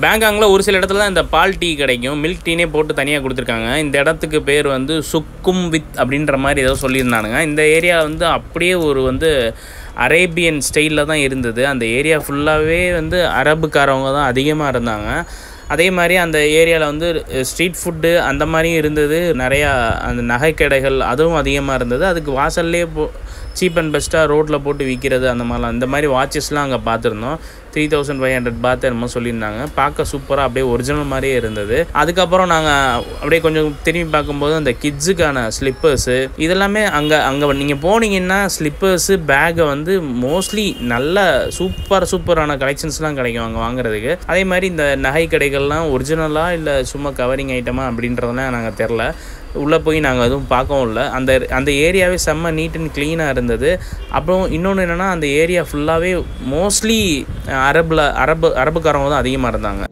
பேங்காங்கில் ஒரு சில இடத்துல தான் இந்த பால் டீ கிடைக்கும், மில்க் டீனே போட்டு தனியாக கொடுத்துருக்காங்க. இந்த இடத்துக்கு பேர் வந்து சுக்கும்வித் அப்படின்ற மாதிரி ஏதோ சொல்லியிருந்தானுங்க. இந்த ஏரியா வந்து அப்படியே ஒரு வந்து அரேபியன் ஸ்டைலில் தான் இருந்தது. அந்த ஏரியா ஃபுல்லாகவே வந்து அரபுக்காரவங்க தான் அதிகமாக இருந்தாங்க. அதே மாதிரி அந்த ஏரியாவில் வந்து ஸ்ட்ரீட் ஃபுட்டு அந்த மாதிரியும் இருந்தது. நிறையா அந்த நகைக்கடைகள் அதுவும் அதிகமாக இருந்தது. அதுக்கு வாசல்லே சீப் அண்ட் பெஸ்ட்டாக ரோட்டில் போட்டு விற்கிறது அந்த மாதிரிலாம். இந்த மாதிரி வாட்சஸ்லாம் அங்கே பார்த்துருந்தோம். 3500 பாத் என்னமோ சொல்லியிருந்தாங்க. பார்க்க சூப்பராக அப்படியே ஒரிஜினல் மாதிரியே இருந்தது. அதுக்கப்புறம் நாங்கள் அப்படியே கொஞ்சம் திரும்பி பார்க்கும்போது அந்த கிட்ஸுக்கான ஸ்லிப்பர்ஸு இதெல்லாமே அங்கே நீங்கள் போனீங்கன்னா ஸ்லிப்பர்ஸு பேக்கை வந்து மோஸ்ட்லி நல்ல சூப்பரான கலெக்ஷன்ஸ்லாம் கிடைக்கும் அங்கே வாங்குறதுக்கு. அதே மாதிரி இந்த நகை கடைகள்லாம் ஒரிஜினலாக இல்லை சும்மா கவரிங் ஐட்டமாக அப்படின்றதெல்லாம் நாங்கள் தெரில. உள்ளே போய் நாங்கள் எதுவும் பார்க்கவும் இல்லை. அந்த ஏரியாவே செம்ம நீட் அண்ட் க்ளீனாக இருந்தது. அப்புறம் இன்னொன்று என்னென்னா அந்த ஏரியா ஃபுல்லாகவே மோஸ்ட்லி அரபுக்காரவங்க தான் அதிகமாக இருந்தாங்க.